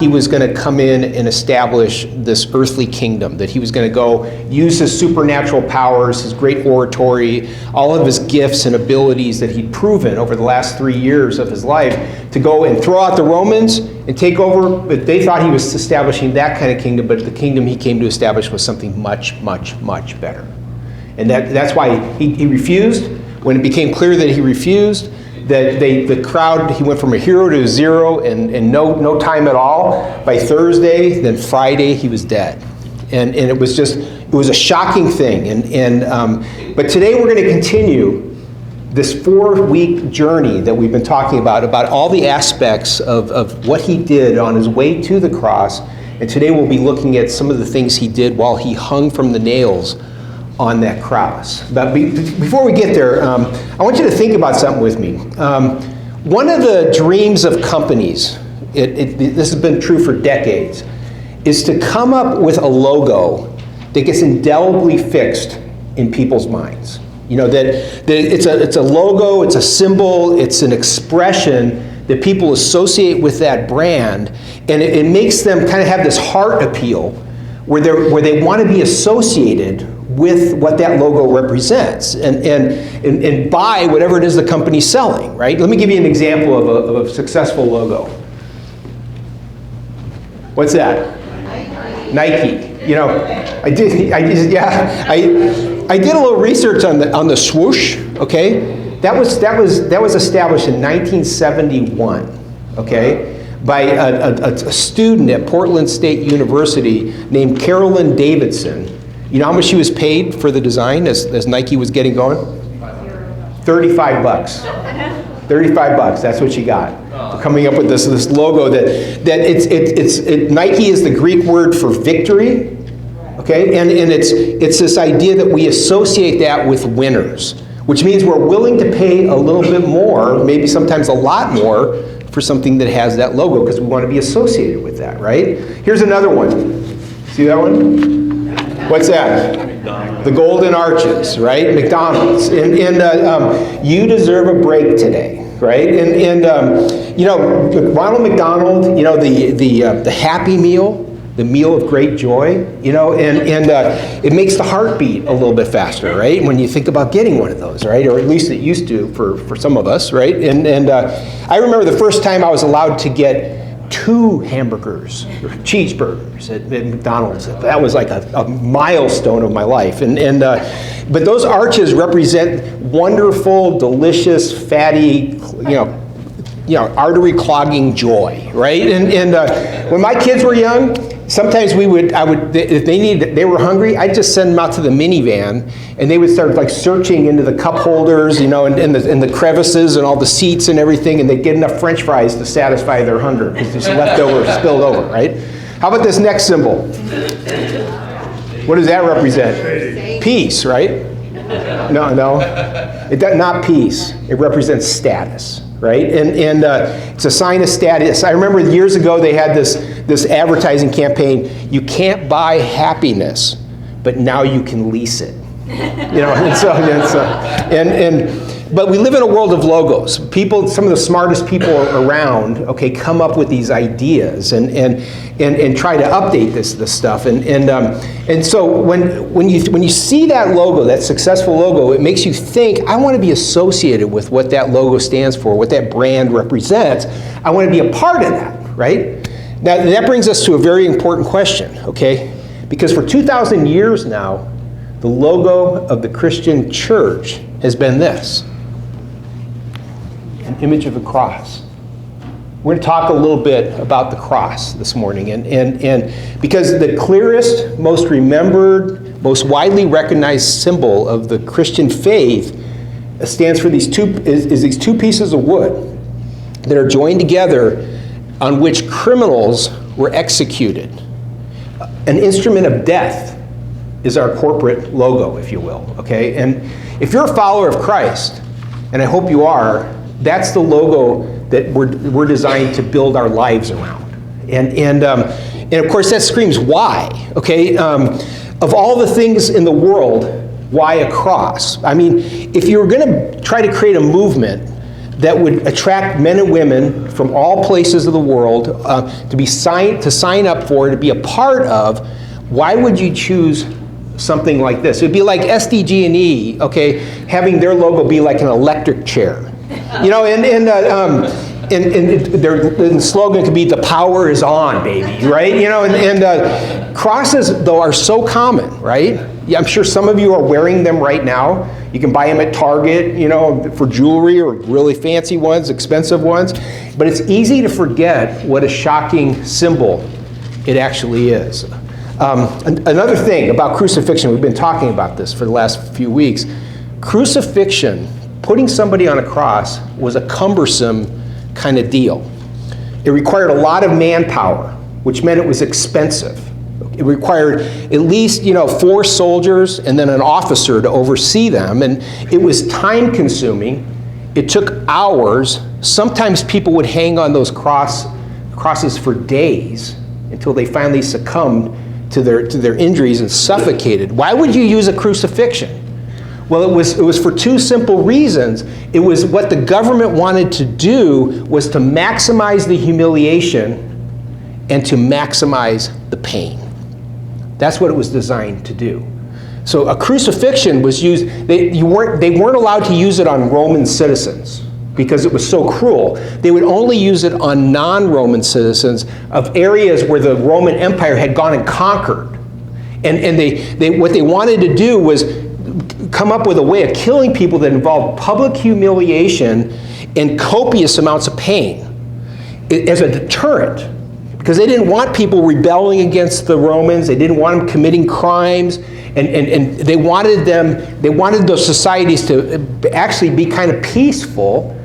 he was going to come in and establish this earthly kingdom, that he was going to go use his supernatural powers, his great oratory, all of his gifts and abilities that he'd proven over the last 3 years of his life to go and throw out the Romans and take over. But they thought he was establishing that kind of kingdom, but the kingdom he came to establish was something much, much, much better. And that's why he refused. When it became clear that he refused, that the crowd, he went from a hero to a zero in no time at all. By Thursday, then Friday, he was dead. And it was a shocking thing. But today we're going to continue this 4-week journey that we've been talking about all the aspects of what he did on his way to the cross. And today we'll be looking at some of the things he did while he hung from the nails on that cross. But before we get there, I want you to think about something with me. One of the dreams of companies, this has been true for decades, is to come up with a logo that gets indelibly fixed in people's minds. You know, that it's a logo, it's a symbol, it's an expression that people associate with that brand, and it makes them kind of have this heart appeal where they want to be associated with what that logo represents and buy whatever it is the company's selling, right? Let me give you an example of a successful logo. What's that? Nike. You know, I did a little research on the swoosh, okay? That was established in 1971, okay? By a student at Portland State University named Carolyn Davidson. You know how much she was paid for the design as Nike was getting going? $35. $35, that's what she got. For coming up with this logo that Nike is the Greek word for victory, okay? And it's this idea that we associate that with winners, which means we're willing to pay a little bit more, maybe sometimes a lot more, for something that has that logo because we want to be associated with that, right? Here's another one. See that one? What's that? McDonald's. The Golden Arches, right? McDonald's. And you deserve a break today, right? And you know, Ronald McDonald, you know, the Happy Meal, the meal of great joy, you know, and it makes the heart beat a little bit faster, right? When you think about getting one of those, right? Or at least it used to for some of us, right? And I remember the first time I was allowed to get 2 hamburgers or cheeseburgers at McDonald's. That was like a milestone of my life. But those arches represent wonderful, delicious, fatty, you know, artery clogging joy, right? And when my kids were young, sometimes if they were hungry, I'd just send them out to the minivan, and they would start like searching into the cup holders, you know, and the crevices and all the seats and everything, and they'd get enough French fries to satisfy their hunger because it's leftover, spilled over, right? How about this next symbol? What does that represent? Peace, right? No, not peace. It represents status. Right? And it's a sign of status. I remember years ago they had this advertising campaign, you can't buy happiness, but now you can lease it. You know, but we live in a world of logos. People, some of the smartest people around, okay, come up with these ideas and try to update this stuff. And so when you see that logo, that successful logo, it makes you think, I want to be associated with what that logo stands for, what that brand represents. I want to be a part of that, right? Now that brings us to a very important question, okay? Because for 2,000 years now, the logo of the Christian church has been this. An image of a cross. We're going to talk a little bit about the cross this morning, and because the clearest, most remembered, most widely recognized symbol of the Christian faith stands for these two pieces of wood that are joined together on which criminals were executed. An instrument of death is our corporate logo, if you will, okay? And if you're a follower of Christ, and I hope you are, that's the logo that we're designed to build our lives around. And of course that screams why, okay? Of all the things in the world, why a cross? I mean, if you were going to try to create a movement that would attract men and women from all places of the world to sign up for, to be a part of, why would you choose something like this? It'd be like SDG&E, okay, having their logo be like an electric chair. You know, and their slogan could be, "The power is on, baby," right? You know, and crosses, though, are so common, right? Yeah, I'm sure some of you are wearing them right now. You can buy them at Target, you know, for jewelry, or really fancy ones, expensive ones. But it's easy to forget what a shocking symbol it actually is. Another thing about crucifixion, we've been talking about this for the last few weeks. Crucifixion, putting somebody on a cross, was a cumbersome kind of deal. It required a lot of manpower, which meant it was expensive. It required at least, 4 soldiers and then an officer to oversee them, and it was time consuming. It took hours. Sometimes people would hang on those crosses for days until they finally succumbed to their injuries and suffocated. Why would you use a crucifixion? Well, it was for 2 simple reasons. It was what the government wanted to do was to maximize the humiliation and to maximize the pain. That's what it was designed to do. So a crucifixion was used, they weren't allowed to use it on Roman citizens because it was so cruel. They would only use it on non-Roman citizens of areas where the Roman Empire had gone and conquered. And what they wanted to do was come up with a way of killing people that involved public humiliation and copious amounts of pain as a deterrent. Because they didn't want people rebelling against the Romans. They didn't want them committing crimes. And they wanted those societies to actually be kind of peaceful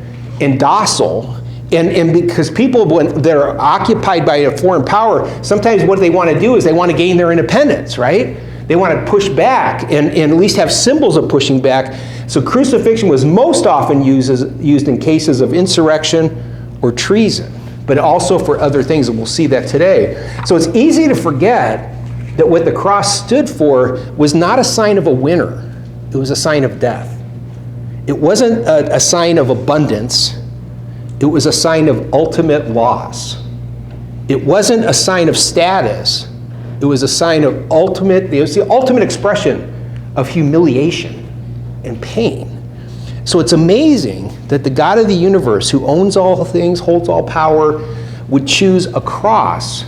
and docile. And because people, when they're occupied by a foreign power, sometimes what they want to do is they want to gain their independence, right? They want to push back and at least have symbols of pushing back. So crucifixion was most often used in cases of insurrection or treason, but also for other things, and we'll see that today. So it's easy to forget that what the cross stood for was not a sign of a winner. It was a sign of death. It wasn't a sign of abundance. It was a sign of ultimate loss. It wasn't a sign of status. It was a sign of it was the ultimate expression of humiliation and pain. So it's amazing that the God of the universe, who owns all things, holds all power, would choose a cross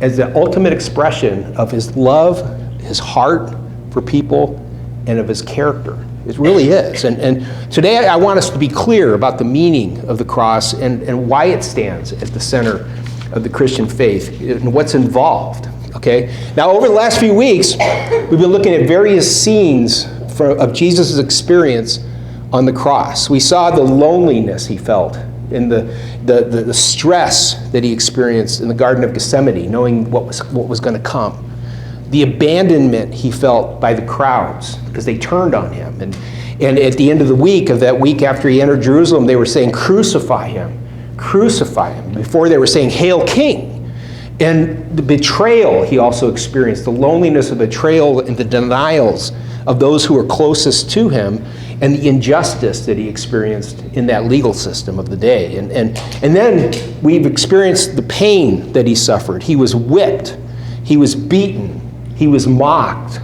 as the ultimate expression of his love, his heart for people, and of his character. It really is. And today I want us to be clear about the meaning of the cross and why it stands at the center of the Christian faith and what's involved. Okay? Now, over the last few weeks, we've been looking at various scenes of Jesus' experience on the cross. We saw the loneliness he felt and the stress that he experienced in the Garden of Gethsemane, knowing what was going to come. The abandonment he felt by the crowds because they turned on him. And at the end of the week, of that week after he entered Jerusalem, they were saying, "Crucify him, crucify him." Before they were saying, "Hail King." And the betrayal he also experienced, the loneliness of betrayal and the denials of those who were closest to him, and the injustice that he experienced in that legal system of the day. And then we've experienced the pain that he suffered. He was whipped, he was beaten, he was mocked,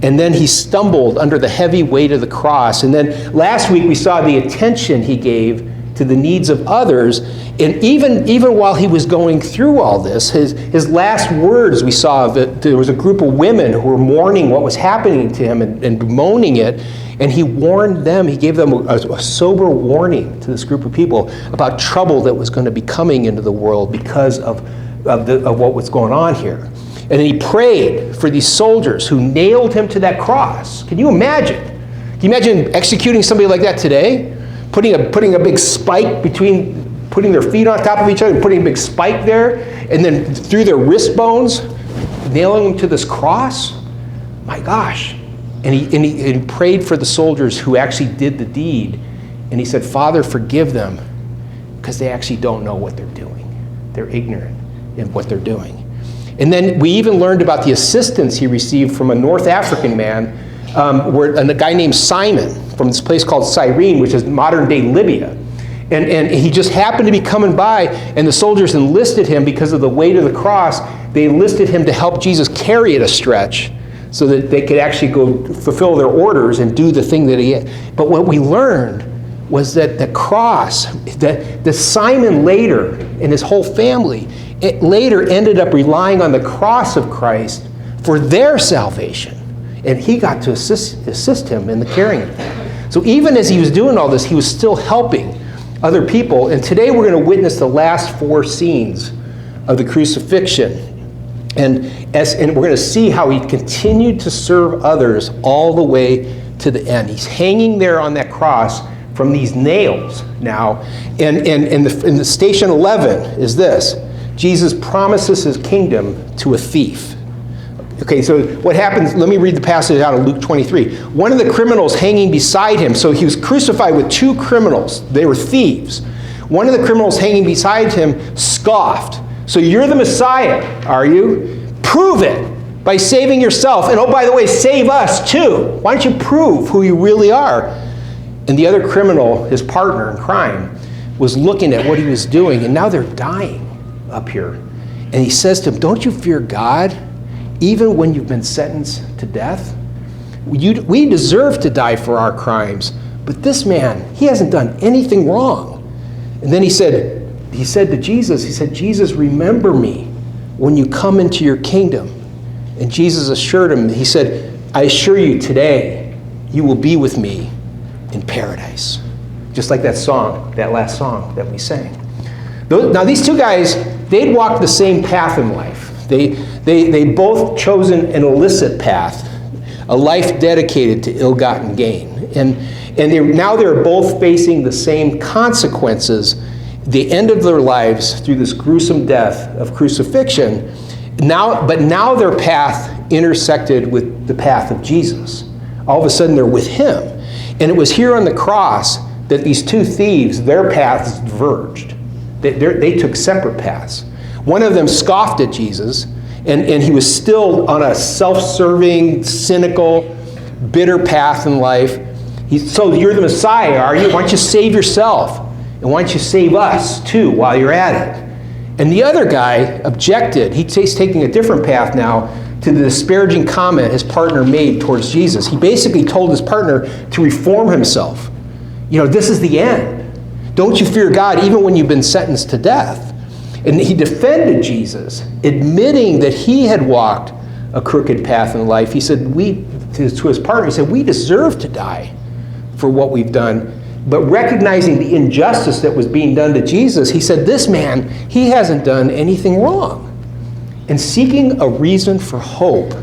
and then he stumbled under the heavy weight of the cross. And then last week we saw the attention he gave to the needs of others. And even while he was going through all this, his last words, we saw that there was a group of women who were mourning what was happening to him and bemoaning it. And he warned them, he gave them a sober warning to this group of people about trouble that was going to be coming into the world because of what was going on here. And then he prayed for these soldiers who nailed him to that cross. Can you imagine? Can you imagine executing somebody like that today? Putting a big spike putting their feet on top of each other and putting a big spike there, and then through their wrist bones, nailing them to this cross? My gosh. And he prayed for the soldiers who actually did the deed. And he said, "Father, forgive them, because they actually don't know what they're doing. They're ignorant in what they're doing." And then we even learned about the assistance he received from a North African man, a guy named Simon, from this place called Cyrene, which is modern-day Libya. And he just happened to be coming by, and the soldiers enlisted him because of the weight of the cross. They enlisted him to help Jesus carry it a stretch so that they could actually go fulfill their orders and do the thing that he had. But what we learned was that the cross, that Simon later and his whole family, it later ended up relying on the cross of Christ for their salvation. And he got to assist him in the carrying of it. So even as he was doing all this, he was still helping other people. And today we're going to witness the last 4 scenes of the crucifixion. And we're going to see how he continued to serve others all the way to the end. He's hanging there on that cross from these nails now. And in the station 11 is this: Jesus promises his kingdom to a thief. Okay, so what happens, let me read the passage out of Luke 23. One of the criminals hanging beside him, so he was crucified with 2 criminals. They were thieves. One of the criminals hanging beside him scoffed. So you're the Messiah, are you? Prove it by saving yourself. And oh, by the way, save us too. Why don't you prove who you really are? And the other criminal, his partner in crime, was looking at what he was doing, and now they're dying up here. And he says to him, don't you fear God, even when you've been sentenced to death? We deserve to die for our crimes, but this man, he hasn't done anything wrong. And then he said to Jesus, Jesus, remember me when you come into your kingdom. And Jesus assured him, he said, I assure you today, you will be with me in paradise. Just like that song, that last song that we sang. Now these 2 guys, they'd walked the same path in life. They both chosen an illicit path, a life dedicated to ill-gotten gain. And now they're both facing the same consequences, the end of their lives through this gruesome death of crucifixion. But now their path intersected with the path of Jesus. All of a sudden they're with him. And it was here on the cross that these 2 thieves, their paths diverged. They took separate paths. One of them scoffed at Jesus, and he was still on a self-serving, cynical, bitter path in life. So you're the Messiah, are you? Why don't you save yourself? And why don't you save us, too, while you're at it? And the other guy objected. He's taking a different path now to the disparaging comment his partner made towards Jesus. He basically told his partner to reform himself. This is the end. Don't you fear God even when you've been sentenced to death? And he defended Jesus, admitting that he had walked a crooked path in life. He said, to his partner, he said, we deserve to die for what we've done. But recognizing the injustice that was being done to Jesus, he said, this man, he hasn't done anything wrong. And seeking a reason for hope,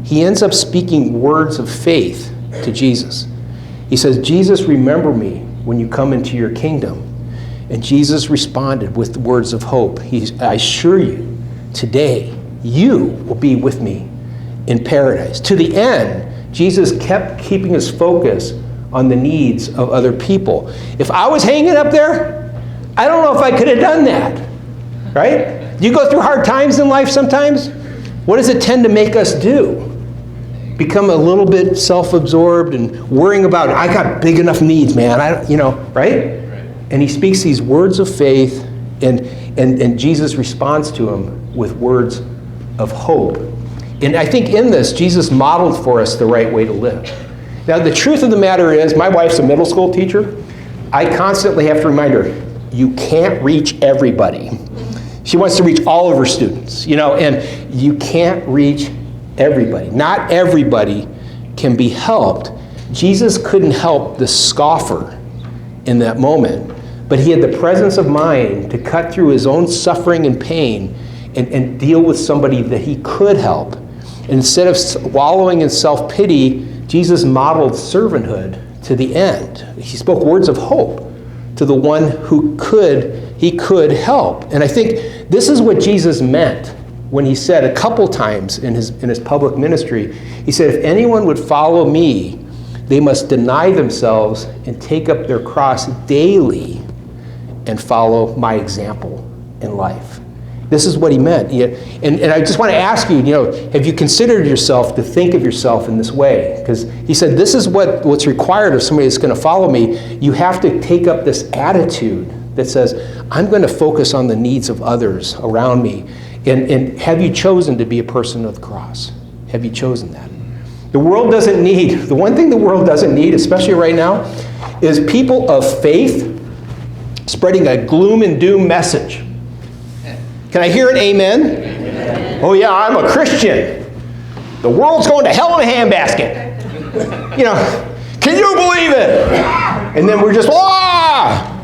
he ends up speaking words of faith to Jesus. He says, Jesus, remember me when you come into your kingdom. And Jesus responded with words of hope. I assure you, today, you will be with me in paradise. To the end, Jesus kept keeping his focus on the needs of other people. If I was hanging up there, I don't know if I could have done that, right? Do you go through hard times in life sometimes? What does it tend to make us do? Become a little bit self-absorbed and worrying about, I got big enough needs, man. Right? And he speaks these words of faith, and Jesus responds to him with words of hope. And I think in this, Jesus modeled for us the right way to live. Now, the truth of the matter is, my wife's a middle school teacher. I constantly have to remind her, you can't reach everybody. She wants to reach all of her students, and you can't reach everybody. Not everybody can be helped. Jesus couldn't help the scoffer in that moment, but he had the presence of mind to cut through his own suffering and pain and deal with somebody that he could help. And instead of wallowing in self-pity, Jesus modeled servanthood to the end. He spoke words of hope to the one who he could help. And I think this is what Jesus meant when he said a couple times in his public ministry, he said, if anyone would follow me, they must deny themselves and take up their cross daily and follow my example in life. This is what he meant. And I just want to ask you, have you considered yourself to think of yourself in this way? Because he said, this is what's required of somebody that's going to follow me. You have to take up this attitude that says, I'm going to focus on the needs of others around me. And have you chosen to be a person of the cross? Have you chosen that? The world doesn't need, the one thing the world doesn't need, especially right now, is people of faith spreading a gloom and doom message. Can I hear an amen? Amen. Oh yeah, I'm a Christian. The world's going to hell in a handbasket. Can you believe it? And then we're just, rah.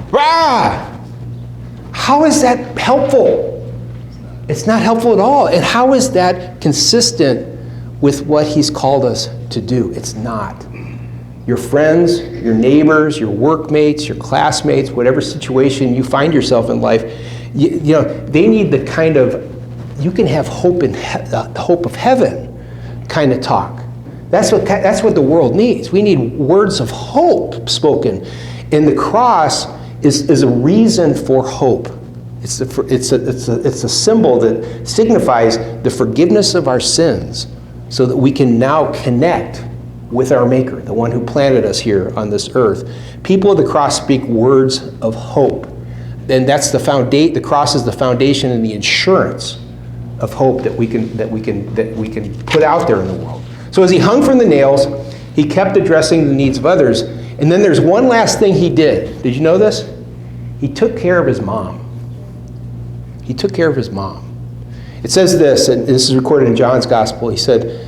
How is that helpful? It's not helpful at all. And how is that consistent with what he's called us to do? It's not. Your friends, your neighbors, your workmates, your classmates, whatever situation you find yourself in life, they need the kind of, you can have hope in the hope of heaven kind of talk. That's what the world needs. We need words of hope spoken. And the cross is a reason for hope. It's a symbol that signifies the forgiveness of our sins so that we can now connect with our Maker, the one who planted us here on this earth. People of the cross speak words of hope. And that's the cross is the foundation and the insurance of hope that we can put out there in the world. So as he hung from the nails, he kept addressing the needs of others. And then there's one last thing he did. Did you know this? He took care of his mom. He took care of his mom. It says this, and this is recorded in John's Gospel. He said,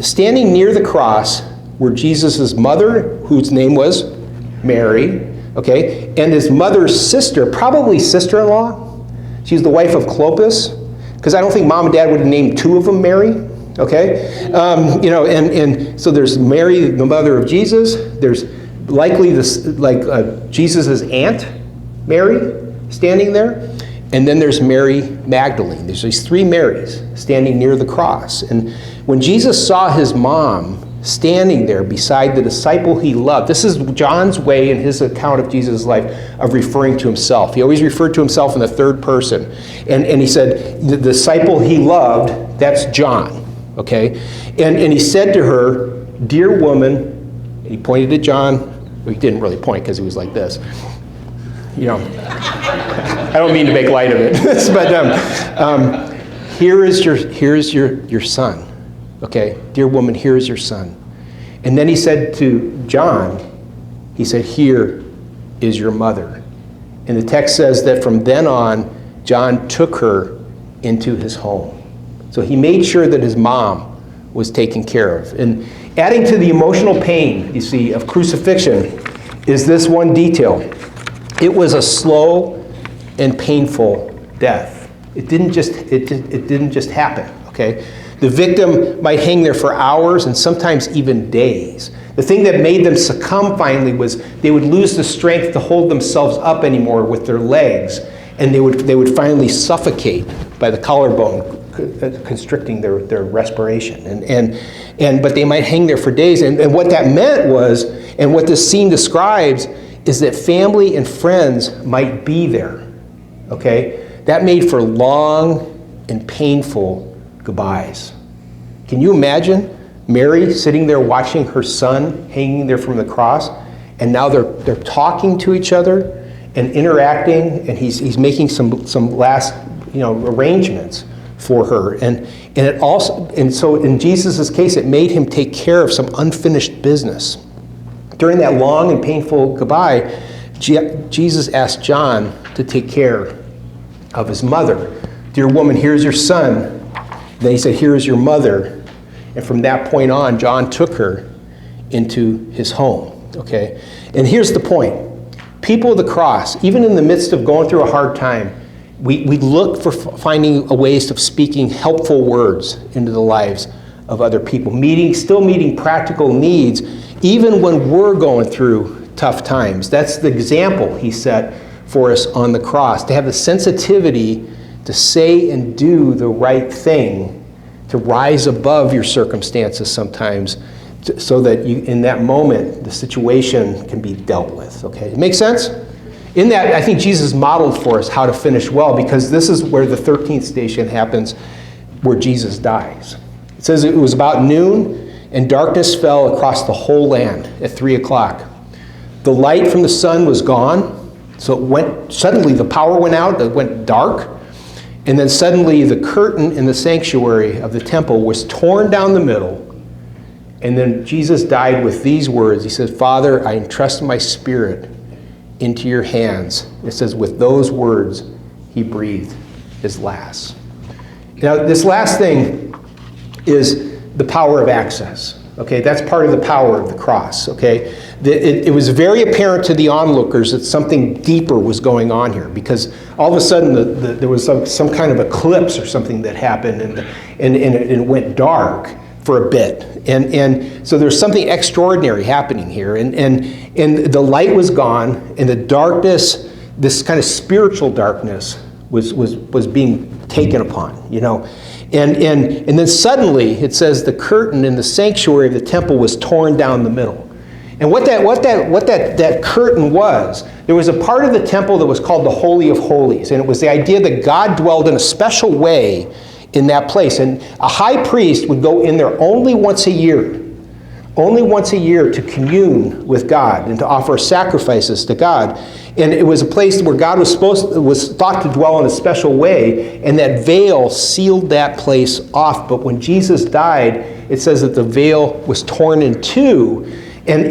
standing near the cross were Jesus' mother, whose name was Mary, okay, and his mother's sister, probably sister-in-law. She's the wife of Clopas, because I don't think mom and dad would have named two of them Mary, okay? And so there's Mary, the mother of Jesus. There's likely Jesus' aunt, Mary, standing there. And then there's Mary Magdalene. There's these three Marys standing near the cross. And when Jesus saw his mom standing there beside the disciple he loved, this is John's way in his account of Jesus' life of referring to himself. He always referred to himself in the third person. And he said, the disciple he loved, that's John, okay? And he said to her, dear woman, and he pointed to John. Well, he didn't really point because he was like this. I don't mean to make light of it, but here is your son, okay? Dear woman, here is your son. And then he said to John, he said, here is your mother. And the text says that from then on, John took her into his home. So he made sure that his mom was taken care of. And adding to the emotional pain, you see, of crucifixion is this one detail. It was a slow and painful death. It didn't just happen, okay? The victim might hang there for hours and sometimes even days. The thing that made them succumb finally was they would lose the strength to hold themselves up anymore with their legs, and they would finally suffocate by the collarbone constricting their respiration. But they might hang there for days. And what that meant was, and what this scene describes, is that family and friends might be there, okay? That made for long and painful goodbyes. Can you imagine Mary sitting there watching her son hanging there from the cross, and now they're talking to each other and interacting, and he's making some last arrangements for her, and so in Jesus' case, it made him take care of some unfinished business. During that long and painful goodbye, Jesus asked John to take care of his mother. Dear woman, here's your son. Then he said, here is your mother. And from that point on, John took her into his home. Okay? And here's the point. People of the cross, even in the midst of going through a hard time, we look for finding ways of speaking helpful words into the lives of other people, still meeting practical needs, even when we're going through tough times. That's the example he set for us on the cross, to have the sensitivity to say and do the right thing, to rise above your circumstances sometimes, so that in that moment, the situation can be dealt with, okay? It makes sense? In that, I think Jesus modeled for us how to finish well, because this is where the 13th station happens, where Jesus dies. It says it was about noon, and darkness fell across the whole land at 3 o'clock. The light from the sun was gone, so suddenly the power went out, it went dark, and then suddenly the curtain in the sanctuary of the temple was torn down the middle, and then Jesus died with these words. He said, "Father, I entrust my spirit into your hands." It says, with those words, he breathed his last. Now, this last thing is the power of access. Okay, that's part of the power of the cross. Okay, it was very apparent to the onlookers that something deeper was going on here, because all of a sudden there was some kind of eclipse or something that happened, and it went dark for a bit, and so there's something extraordinary happening here, and the light was gone, and the darkness, this kind of spiritual darkness, was being taken upon, you know. And then suddenly, it says the curtain in the sanctuary of the temple was torn down the middle. And what that curtain was, there was a part of the temple that was called the Holy of Holies. And it was the idea that God dwelled in a special way in that place. And a high priest would go in there only once a year to commune with God and to offer sacrifices to God. And it was a place where God was thought to dwell in a special way, and that veil sealed that place off. But when Jesus died, it says that the veil was torn in two. And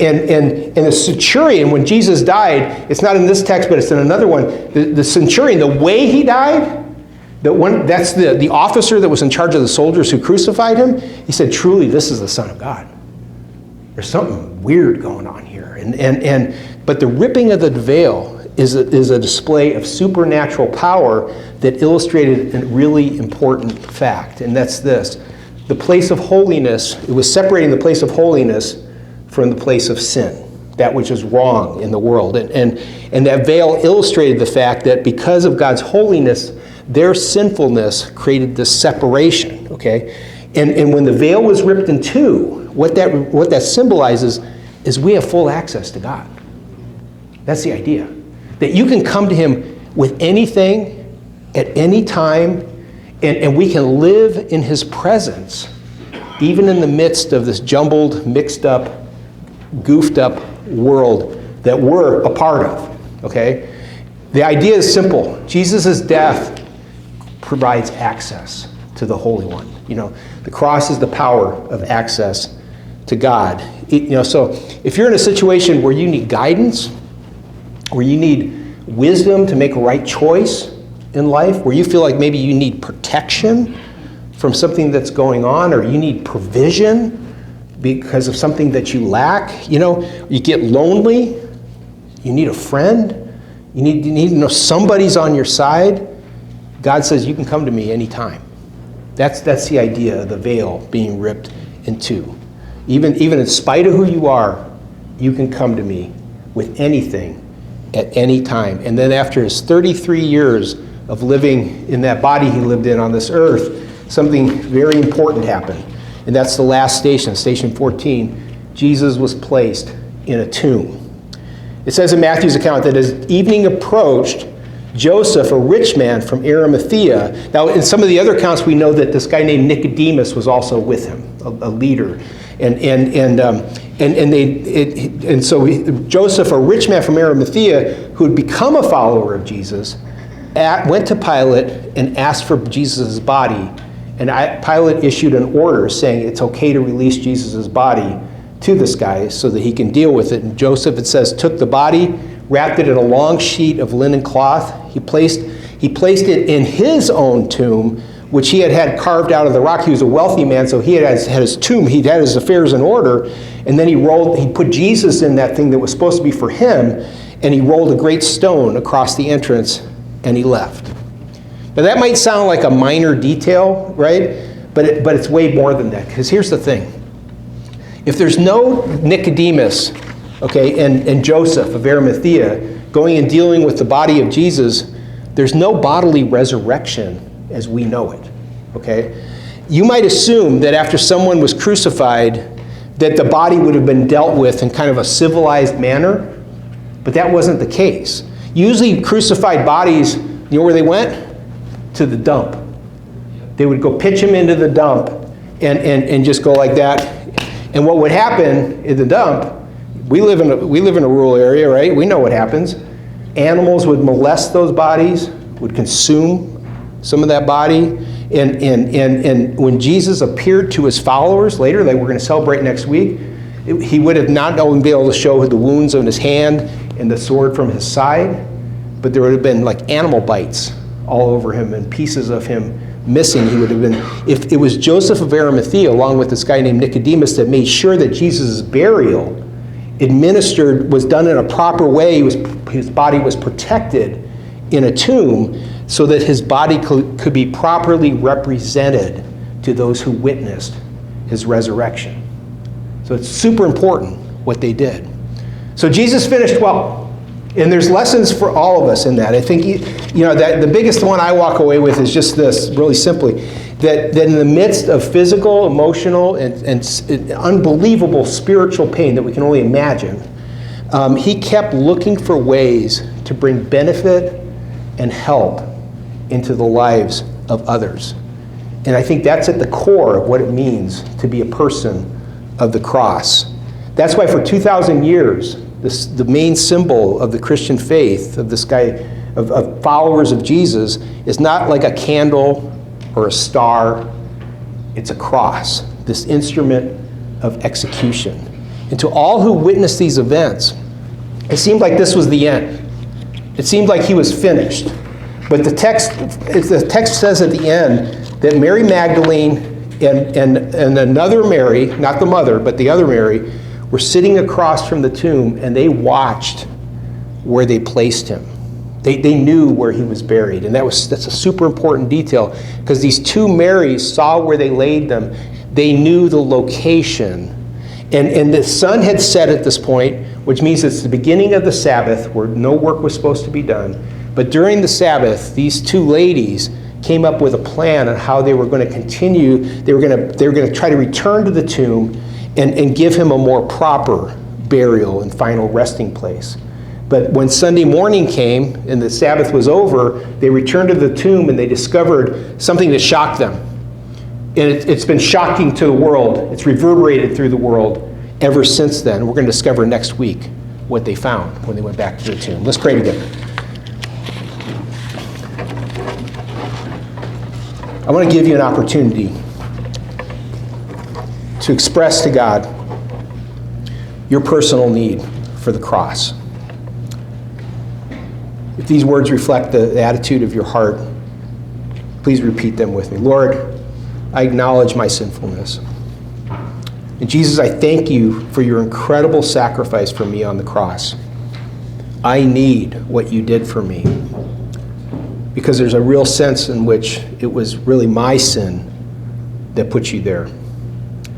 the centurion, when Jesus died, it's not in this text, but it's in another one, the centurion, the way he died, that's the officer that was in charge of the soldiers who crucified him, he said, "Truly, this is the Son of God." There's something weird going on here. But the ripping of the veil is a display of supernatural power that illustrated a really important fact, and that's this. The place of holiness, it was separating the place of holiness from the place of sin, that which is wrong in the world. And that veil illustrated the fact that because of God's holiness, their sinfulness created this separation, okay? And when the veil was ripped in two, what that symbolizes is we have full access to God. That's the idea. That you can come to him with anything, at any time, and we can live in his presence, even in the midst of this jumbled, mixed up, goofed up world that we're a part of, okay? The idea is simple. Jesus' death provides access to the Holy One. You know, the cross is the power of access to God. So if you're in a situation where you need guidance, where you need wisdom to make a right choice in life, where you feel like maybe you need protection from something that's going on, or you need provision because of something that you lack, you get lonely, you need a friend, you need to know somebody's on your side, God says you can come to me anytime. That's the idea of the veil being ripped in two. Even in spite of who you are, you can come to me with anything at any time. And then after his 33 years of living in that body he lived in on this earth, something very important happened. And that's the last station, station 14. Jesus was placed in a tomb. It says in Matthew's account that as evening approached, Joseph, a rich man from Arimathea. Now, in some of the other accounts, we know that this guy named Nicodemus was also with him, a leader. So Joseph, a rich man from Arimathea, who had become a follower of Jesus, went to Pilate and asked for Jesus' body. And Pilate issued an order saying it's okay to release Jesus' body to this guy so that he can deal with it. And Joseph, it says, took the body, wrapped it in a long sheet of linen cloth. He placed it in his own tomb, which he had carved out of the rock. He was a wealthy man, so he had his tomb. He had his affairs in order. And then he put Jesus in that thing that was supposed to be for him, and he rolled a great stone across the entrance, and he left. Now that might sound like a minor detail, right? But it's way more than that, because here's the thing. If there's no Nicodemus, okay, and Joseph of Arimathea going and dealing with the body of Jesus, there's no bodily resurrection as we know it, okay? You might assume that after someone was crucified, that the body would have been dealt with in kind of a civilized manner, but that wasn't the case. Usually crucified bodies, you know where they went? To the dump. They would go pitch him into the dump and just go like that. And what would happen in the dump, we live in a rural area, right? We know what happens. Animals would molest those bodies, would consume some of that body. And when Jesus appeared to his followers later, that we're going to celebrate next week, he would have not only been able to show the wounds on his hand and the sword from his side, but there would have been like animal bites all over him and pieces of him missing. He would have been, if it was Joseph of Arimathea along with this guy named Nicodemus that made sure that Jesus' burial was done in a proper way. His body was protected in a tomb so that his body could be properly represented to those who witnessed his resurrection. So it's super important what they did. So Jesus finished well. And there's lessons for all of us in that. I think, that the biggest one I walk away with is just this, really simply, that in the midst of physical, emotional, and unbelievable spiritual pain that we can only imagine, he kept looking for ways to bring benefit and help into the lives of others. And I think that's at the core of what it means to be a person of the cross. That's why for 2,000 years, the main symbol of the Christian faith, of this guy, of followers of Jesus, is not like a candle or a star. It's a cross, this instrument of execution. And to all who witnessed these events, it seemed like this was the end. It seemed like he was finished. But the text says at the end that Mary Magdalene and another Mary, not the mother, but the other Mary, were sitting across from the tomb, and they watched where they placed him. They knew where he was buried, and that's a super important detail, because these two Marys saw where they laid them. They knew the location. And the sun had set at this point, which means it's the beginning of the Sabbath, where no work was supposed to be done. But during the Sabbath, these two ladies came up with a plan on how they were going to continue. They were going to try to return to the tomb and give him a more proper burial and final resting place. But when Sunday morning came and the Sabbath was over, they returned to the tomb and they discovered something that shocked them. And it's been shocking to the world. It's reverberated through the world ever since then. We're going to discover next week what they found when they went back to the tomb. Let's pray together. I want to give you an opportunity to express to God your personal need for the cross. If these words reflect the attitude of your heart, please repeat them with me. Lord, I acknowledge my sinfulness. And Jesus, I thank you for your incredible sacrifice for me on the cross. I need what you did for me, because there's a real sense in which it was really my sin that put you there.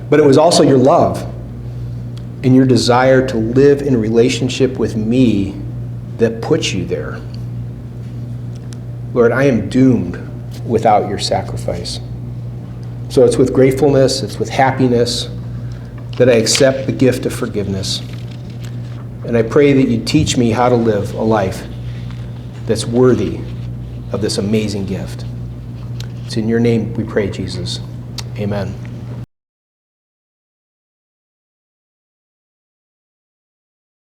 But it was also your love and your desire to live in relationship with me that put you there. Lord, I am doomed without your sacrifice. So it's with gratefulness, it's with happiness that I accept the gift of forgiveness. And I pray that you teach me how to live a life that's worthy of this amazing gift. It's in your name we pray, Jesus. Amen.